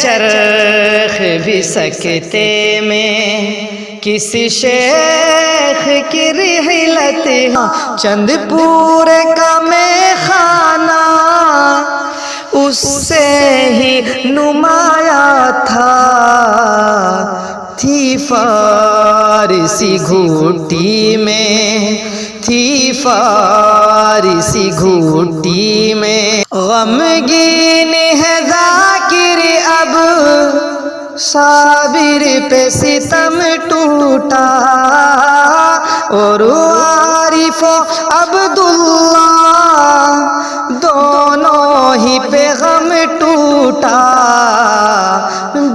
चरख भी सकते में किसी शेख की रिहलत। चंदपुर का में खाना उससे ही नुमाया था, थी फारसी घूटी में, थी फारसी घूटी में। गमगीन है जाकिर अब साबिर पे सितम टूटा, और आरिफ अब्दुल्ला दोनों ही पे गम टूटा।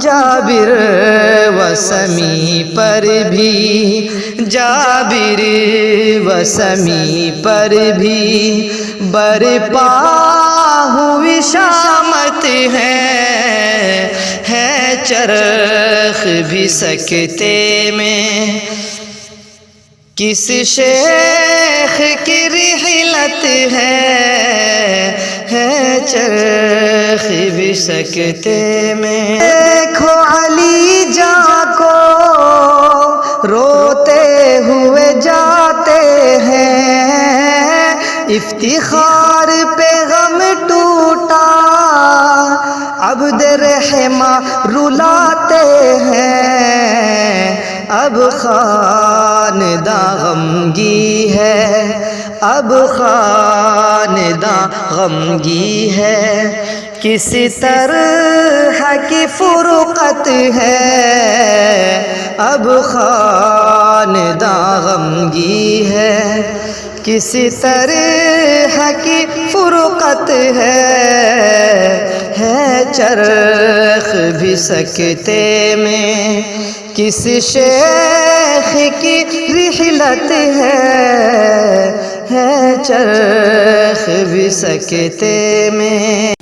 जाबिर वसमी पर भी, जाबिर वसमी पर भी बरपा हुई शामत है चरख भी सकते में किस शेख की रिहलत है चरख भी सकते में। देखो अली जाको रोते हुए जाते हैं, इफ्तिखार पे गम टूटा अब्द रहमा रुलाते हैं। अब खानदा गमगी है, अब खानदा गमगी है, किसी तरह की फुरुकत है। अब खानदा गमगी है, किसी तरह की फुरुकत है चरख भी सकते में किस शेख की रिहलत है चरख भी सकते में।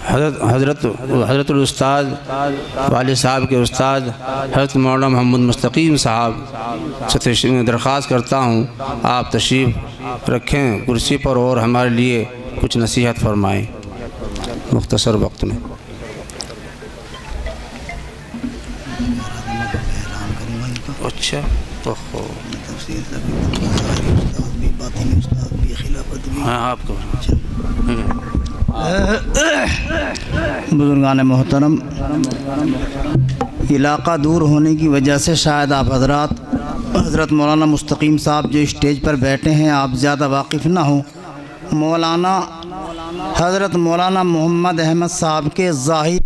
हज़रत उस्ताद वाले साहब के उस्ताद हज़रत मौलाना मोहम्मद मुस्तकीम साहब से दरख्वास्त करता हूँ आप तशरीफ़ रखें कुर्सी पर और हमारे लिए कुछ नसीहत फरमाएँ मुख्तसर वक्त में। अच्छा तो हाँ आपको बुजुर्गान मोहतरम, इलाक़ा दूर होने की वजह से शायद आप हज़रत मौलाना मुस्तकीम साहब जो स्टेज पर बैठे हैं आप ज़्यादा वाकिफ़ ना हो। मौलाना हज़रत मौलाना मोहम्मद अहमद साहब के ज़ाहिर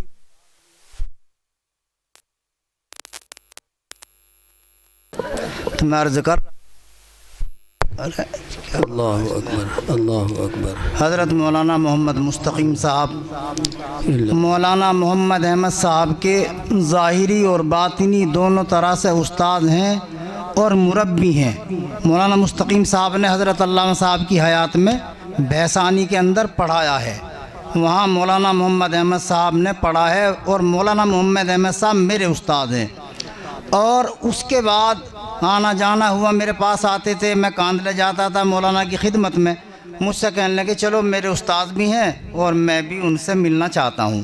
अर्ज़ कर अल्लाहु अकबर अल्लाहु अकबर। हज़रत मौलाना मोहम्मद मुस्तकीम साहब मौलाना मोहम्मद अहमद साहब के ज़ाहिरी और बातिनी दोनों तरह से उस्ताद हैं और मुरब्बी हैं। मौलाना मुस्तकीम साहब ने हज़रत अल्लामा साहब की हयात में भैसानी के अंदर पढ़ाया है, वहाँ मौलाना मोहम्मद अहमद साहब ने पढ़ा है और मौलाना मोहम्मद अहमद साहब मेरे उस्ताद हैं। और उसके बाद आना जाना हुआ, मेरे पास आते थे, मैं कांदले जाता था मौलाना की खिदमत में, मुझसे कहने लगे चलो मेरे उस्ताद भी हैं और मैं भी उनसे मिलना चाहता हूँ।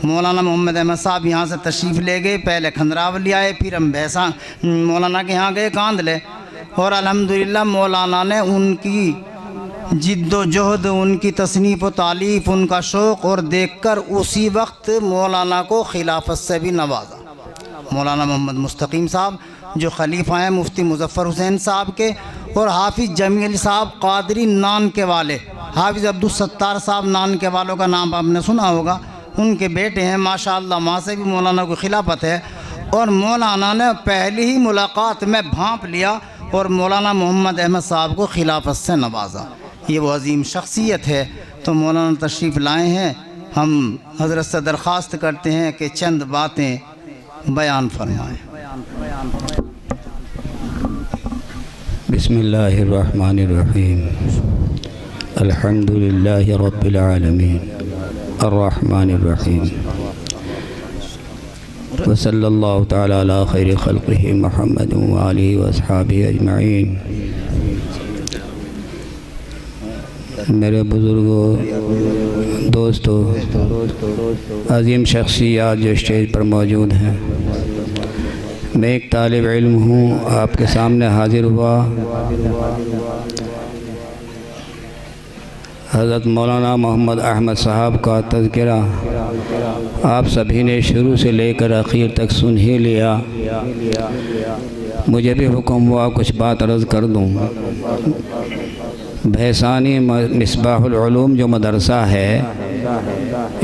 मौलाना मोहम्मद अहमद साहब यहाँ से तशरीफ़ ले गए, पहले खंदरावली आए, फिर हम भैंसा मौलाना के यहाँ गए कांदले, और अल्हम्दुलिल्लाह मौलाना ने उनकी जिद्दोजहद, उनकी तसनीफ़ व तालीफ़, उनका शौक़ और देखकर उसी वक्त मौलाना को खिलाफत से भी नवाजा। मौलाना मोहम्मद मुस्तकीम साहब जो खलीफा हैं मुफ्ती मुज़फ़्फ़र हुसैन साहब के, और हाफिज़ जमील साहब कादरी नान के वाले, हाफिज़ अब्दुल सत्तार साहब नान के वालों का नाम आपने सुना होगा, उनके बेटे हैं माशाअल्लाह। वहाँ से भी मौलाना को खिलाफत है और मौलाना ने पहली ही मुलाकात में भांप लिया और मौलाना मोहम्मद अहमद साहब को खिलाफत से नवाजा। ये वो अजीम शख्सियत है। तो मौलाना तशरीफ़ लाए हैं, हम हज़रत से दरख्वास्त करते हैं कि चंद बातें बयान फरमाएँ। बिस्मिल्लाहिर्रहमानिर्रहीम अल्हम्दुलिल्लाहि रब्बिल आलमीन अर्रहमानिर्रहीम व सल्लल्लाहु तआला अला खैरि खल्क़िही मुहम्मद व आलिहि व अस्हाबिही अजमईन। मेरे बुज़ुर्गों, दोस्तों, अज़ीम शख्सियात जो स्टेज पर मौजूद हैं, मैं एक तालिब इल्म हूँ, आपके सामने हाज़िर हुआ। हज़रत मौलाना मोहम्मद अहमद साहब का तज़किरा आप सभी ने शुरू से लेकर आखिर तक सुन ही लिया। मुझे भी हुक्म हुआ कुछ बात अर्ज़ कर दूँ। भैसानी मिसबाहुल उलूम जो मदरसा है,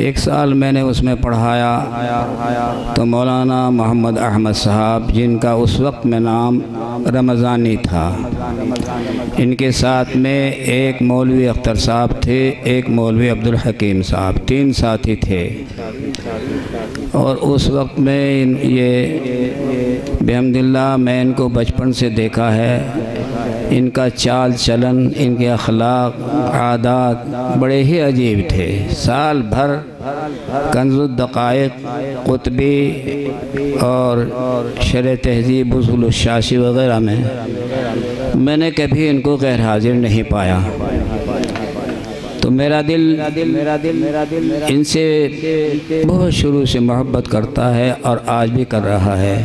एक साल मैंने उसमें पढ़ाया तो मौलाना मोहम्मद अहमद साहब, जिनका उस वक्त में नाम रमज़ानी था, इनके साथ में एक मौलवी अख्तर साहब थे, एक मौलवी अब्दुल हकीम साहब, 3 साथी थे। और उस वक्त में ये बिहम्दिल्लाह मैं इनको बचपन से देखा है। इनका चाल चलन, इनके अखलाक, आदात बड़े ही अजीब थे। साल भर कंज़ुद दक़ाइक़, क़ुतबी और शरह तहज़ीब, उसूल शाशी वग़ैरह में मैंने कभी इनको गैर हाजिर नहीं पाया। तो मेरा दिल इनसे बहुत शुरू से मोहब्बत करता है और आज भी कर रहा है।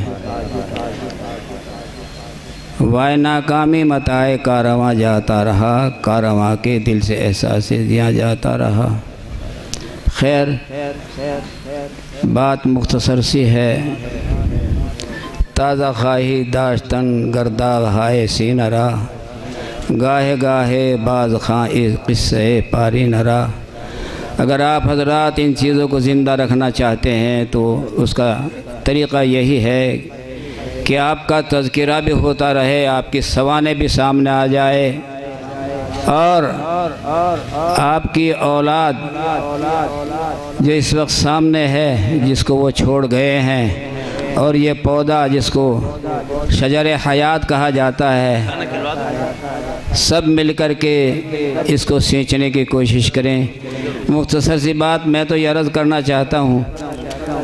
वाय नाकामी मताए कारवां जाता रहा, कारवां के दिल से एहसास दिया जाता रहा। खैर, बात मुख्तसर सी है। ताज़ा खाही दाश्तन गर्दा हाय सी नरा, गाहे गाहे बाज खां इस किस्से पारी नरा। अगर आप हजरात इन चीज़ों को ज़िंदा रखना चाहते हैं तो उसका तरीक़ा यही है कि आपका तज़किरा भी होता रहे, आपकी सवाने भी सामने आ जाए और आपकी औलाद जो इस वक्त सामने है, जिसको वो छोड़ गए हैं, और ये पौधा जिसको शजर हयात कहा जाता है, सब मिलकर के इसको सींचने की कोशिश करें। मुख्तसर सी बात मैं तो ये अर्ज़ करना चाहता हूँ,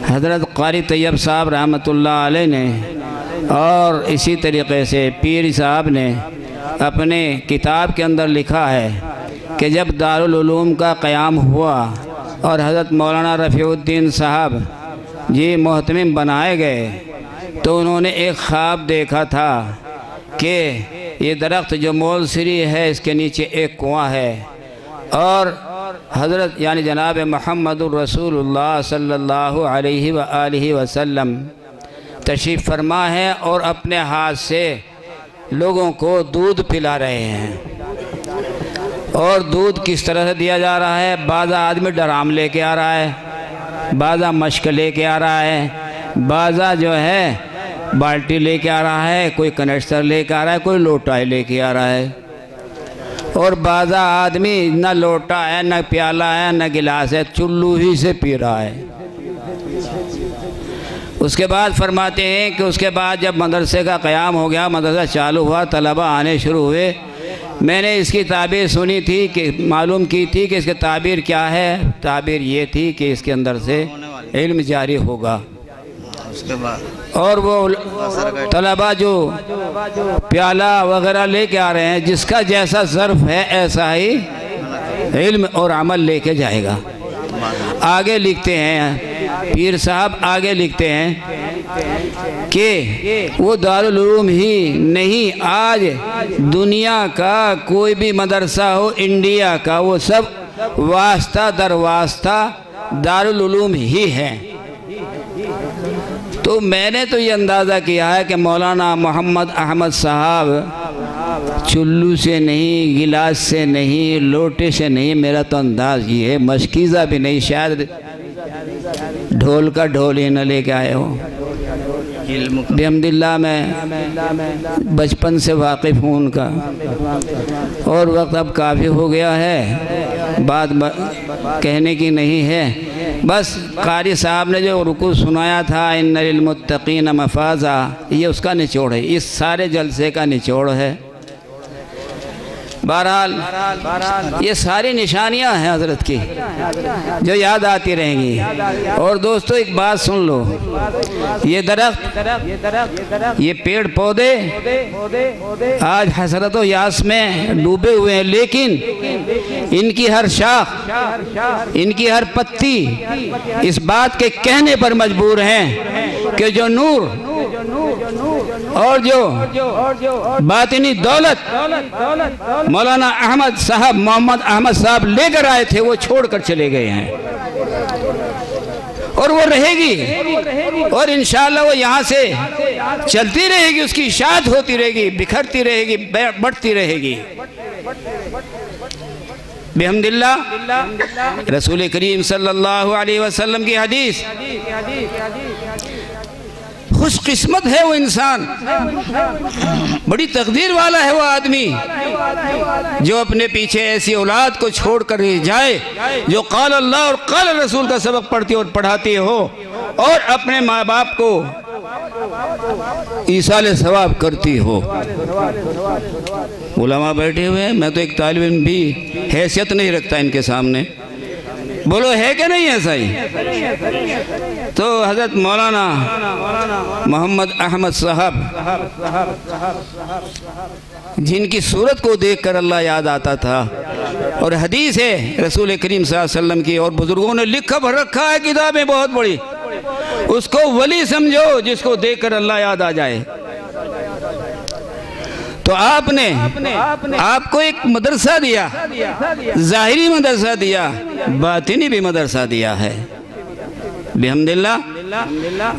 हज़रत क़ारी तैयब साहब रहमतुल्लाह अलैह ने और इसी तरीक़े से पीर साहब ने अपने किताब के अंदर लिखा है कि जब दारुल उलूम का क़याम हुआ और हज़रत मौलाना रफ़ीउद्दीन साहब जी मोहतमिम बनाए गए, तो उन्होंने एक ख्वाब देखा था कि ये दरख्त जो मोलसिरी है, इसके नीचे एक कुआं है और हज़रत यानी जनाब मुहम्मदुर रसूलुल्लाह सल्लल्लाहु अलैहि व आलिहि वसल्लम तशरीफ़ फरमा है और अपने हाथ से लोगों को दूध पिला रहे हैं। और दूध किस तरह से दिया जा रहा है? बाज़ा आदमी डराम लेके आ रहा है, बाज़ा मश्क लेके आ रहा है, बाज़ा जो है बाल्टी लेके आ रहा है, कोई कनेस्टर लेके आ रहा है, कोई लोटा लेके आ रहा है। और बाज़ा आदमी न लोटा है, न प्याला है, न गिलास है, चुल्लू ही से पी रहा है। उसके बाद फरमाते हैं कि उसके बाद जब मदरसे का क़याम हो गया, मदरसा चालू हुआ, तलबा आने शुरू हुए, मैंने इसकी ताबीर सुनी थी कि मालूम की थी कि इसकी ताबीर क्या है। ताबीर ये थी कि इसके अंदर से इल्म जारी होगा। उसके बाद और वो तलबा जो प्याला वगैरह लेके आ रहे हैं, जिसका जैसा ज़र्फ़ है ऐसा ही इल्म और अमल लेके जाएगा। आगे लिखते हैं पीर साहब, आगे लिखते हैं कि वो दारुल उलूम ही नहीं, आज दुनिया का कोई भी मदरसा हो इंडिया का, वो सब वास्ता दर वास्ता दारुल उलूम ही है। तो मैंने तो ये अंदाज़ा किया है कि मौलाना मोहम्मद अहमद साहब चुल्लू से नहीं, गिलास से नहीं, लोटे से नहीं, मेरा तो अंदाज़ ये है, मशकीज़ा भी नहीं, शायद ढोल का ढोल ही न लेके आए हो। बिहम्दिल्लाह मैं बचपन से वाकिफ़ हूँ उनका, और वक्त अब काफ़ी हो गया है, बात कहने की नहीं है। बस क़ारी साहब ने जो रुकू सुनाया था, इन्ना लिल मुत्तक़ीन मफ़ाज़ा, ये उसका निचोड़ है, इस सारे जलसे का निचोड़ है। बहरहाल ये सारी निशानियां हैं हज़रत की जो याद आती रहेंगी। और दोस्तों एक बात सुन लो, ये दरख्त, ये पेड़ पौधे आज हसरत व यास में डूबे हुए हैं, लेकिन इनकी हर शाख, इनकी हर पत्ती इस बात के कहने पर मजबूर हैं कि जो नूर और जो बातिनी दौलत मौलाना अहमद साहब, मोहम्मद अहमद साहब लेकर आए थे, वो छोड़कर चले गए हैं और वो रहेगी और इंशाअल्लाह वो यहाँ से चलती रहेगी, उसकी इशाअत होती रहेगी, बिखरती रहेगी, बढ़ती रहेगी। बिहम्दिल्लाह रसूल करीम सल्लल्लाहु अलैहि वसल्लम की हदीस, खुशकिस्मत है वो इंसान, बड़ी तकदीर वाला है वो आदमी जो अपने पीछे ऐसी औलाद को छोड़ कर जाए जो क़ाल अल्लाह और क़ाल रसूल का सबक पढ़ती और पढ़ाती हो और अपने माँ बाप को ईसाल सवाब करती हो। उलमा बैठे हुए हैं, मैं तो एक तालिब इल्म भी हैसियत नहीं रखता इनके सामने, बोलो है कि नहीं ऐसा ही? तो हज़रत मौलाना मोहम्मद अहमद साहब जिनकी सूरत को देखकर अल्लाह याद आता था और हदीस है रसूल करीम सल्लल्लाहु अलैहि वसल्लम की और बुजुर्गों ने लिखा भर रखा है किताबें बहुत बड़ी, उसको वली समझो जिसको देखकर अल्लाह याद आ जाए। तो आपने आपको एक मदरसा दिया, ज़ाहिरी मदरसा दिया, बातिनी भी मदरसा दिया है। बिहम्दिल्लाह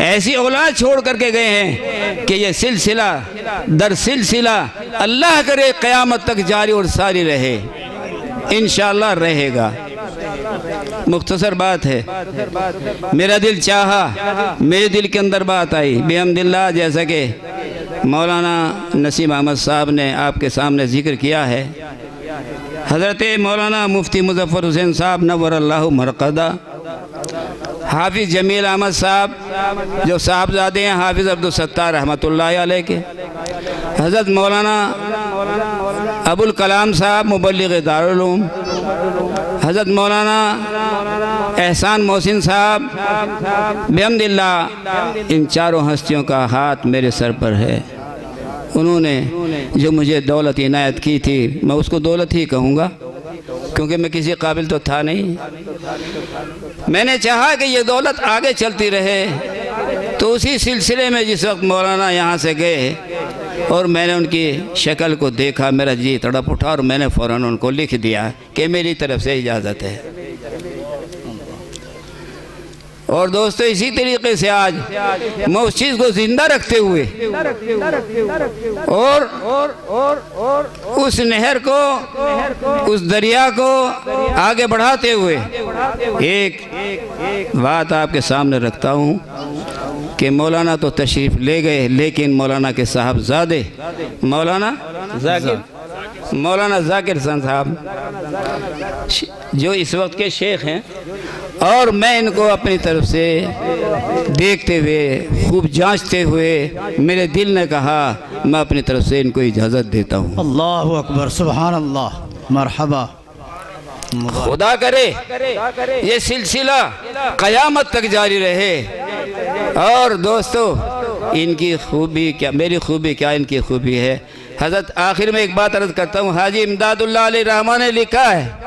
ऐसी औलाद छोड़ करके गए हैं कि ये सिलसिला दर सिलसिला अल्लाह करे क़यामत तक जारी और सारी रहे, इंशाअल्लाह रहेगा। मुख्तसर बात है, मेरा दिल चाहा, मेरे दिल के अंदर बात आई। बिहम्दिल्लाह जैसा कि मौलाना नसीम अहमद साहब ने आपके सामने ज़िक्र किया है, हज़रत मौलाना मुफ्ती मुज़फ़्फ़र हुसैन साहब नव्वर अल्लाहु मरक़दा, हाफिज़ जमील अहमद साहब जो साहबजादे हैं हाफिज़ अब्दुल सत्तार रहमतुल्लाहि अलैह के, हज़रत मौलाना अबुल कलाम साहब मुबल्लिग़ दारुल उलूम, हज़रत मौलाना एहसान मोहसिन साहब, बिहम्दिल्लाह इन चारों हस्तियों का हाथ मेरे सर पर है। उन्होंने जो मुझे दौलत इनायत की थी, मैं उसको दौलत ही कहूँगा क्योंकि मैं किसी काबिल तो था नहीं। मैंने चाहा कि ये दौलत आगे चलती रहे, तो उसी सिलसिले में जिस वक्त मौलाना यहाँ से गए और मैंने उनकी शक्ल को देखा, मेरा जी तड़प उठा और मैंने फ़ौरन उनको लिख दिया कि मेरी तरफ से इजाज़त है। और दोस्तों इसी तरीके से आज मैं उस चीज़ को ज़िंदा रखते हुए और उस नहर को, उस दरिया को आगे बढ़ाते हुए एक बात आपके सामने रखता हूँ कि मौलाना तो तशरीफ़ ले गए, लेकिन मौलाना के साहबजादे मौलाना ज़ाकिर साहब जो इस वक्त के शेख हैं, और मैं इनको अपनी तरफ से देखते हुए, खूब जांचते हुए, मेरे दिल ने कहा मैं अपनी तरफ से इनको इजाज़त देता हूँ। अल्लाहु अकबर, सुभान अल्लाह, मरहबा। खुदा करे ये सिलसिला क़यामत तक जारी रहे। और दोस्तों इनकी खूबी क्या, मेरी खूबी क्या, इनकी खूबी है। हज़रत आखिर में एक बात अर्ज़ करता हूँ, हाजी इमदादुल्लाह अलैहि रहमान ने लिखा है,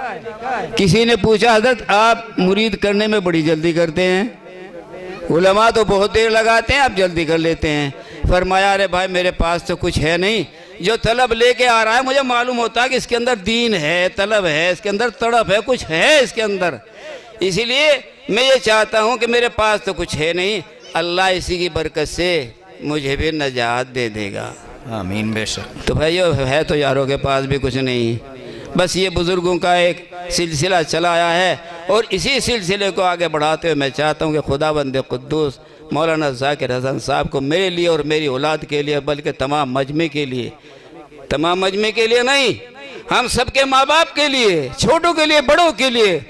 किसी ने पूछा हज़रत आप मुरीद करने में बड़ी जल्दी करते हैं, उलमा तो बहुत देर लगाते हैं, आप जल्दी कर लेते हैं। फरमाया अरे भाई मेरे पास तो कुछ है नहीं, जो तलब लेके आ रहा है मुझे मालूम होता है कि इसके अंदर दीन है, तलब है, इसके अंदर तड़प है, कुछ है इसके अंदर, इसीलिए मैं ये चाहता हूँ कि मेरे पास तो कुछ है नहीं, अल्लाह इसी की बरकत से मुझे भी नजात दे देगा, आमीन। बेशक। तो भाइयों है तो यारों के पास भी कुछ नहीं, बस ये बुज़ुर्गों का एक सिलसिला चला आया है और इसी सिलसिले को आगे बढ़ाते हुए मैं चाहता हूँ कि खुदावंद कुद्दूस मौलाना ज़ाकिर हसन साहब को मेरे लिए और मेरी औलाद के लिए, बल्कि तमाम मजमे के लिए, तमाम मजमे के लिए नहीं, हम सबके माँ बाप के लिए, छोटों के लिए, बड़ों के लिए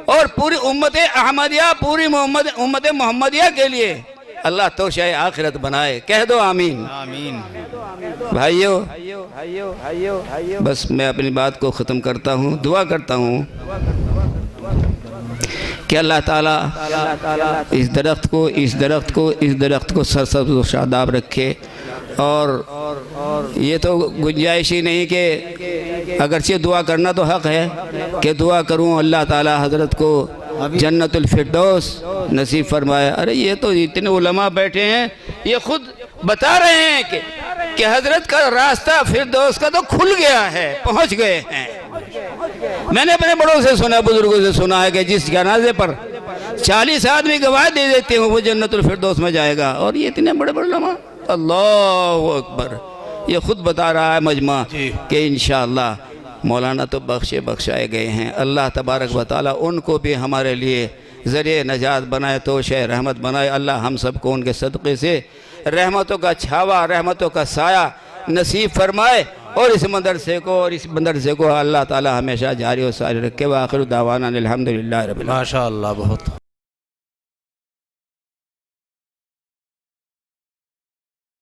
और पूरी उम्मत अहमदिया, पूरी उम्मत मोहम्मदिया के लिए अल्लाह तोशाए आखिरत बनाए। कह दो आमीन। आमीन। भाइयों बस मैं अपनी बात को ख़त्म करता हूँ, दुआ करता हूँ कि अल्लाह ताला इस दरख्त को सरसब्ज़ व शादाब रखे। और ये तो गुंजाइश ही नहीं कि अगरचे दुआ करना तो हक़ है कि दुआ करूं अल्लाह ताला हज़रत को जन्नतुल फिरदौस नसीब फरमाए। अरे ये तो इतने उलमा बैठे हैं, ये खुद बता रहे हैं कि हज़रत का रास्ता फिरदौस का तो खुल गया है, पहुंच गए हैं। मैंने अपने बड़ों से सुना, बुजुर्गों से सुना है कि जिस जनाजे पर 40 आदमी गवाह दे देते हो वो जन्नतुल फिरदौस में जाएगा। और ये इतने बड़े बड़े उलमा, अल्लाहु अकबर। ये खुद बता रहा है मजमा कि इंशाअल्लाह मौलाना तो बख्शाए गए हैं। अल्लाह तबारक व तआला उनको भी हमारे लिए ज़रिए नजात बनाए, तोशे रहमत बनाए। अल्लाह हम सबको उनके सदक़े से रहमतों का छावा, रहमतों का साया नसीब फरमाए और इस मदरसे को अल्लाह ताला हमेशा जारी और सारी रखे। व आखिर दावाना अल्हम्दुलिल्लाह रब्बिल आलमीन। माशाअल्लाह बहुत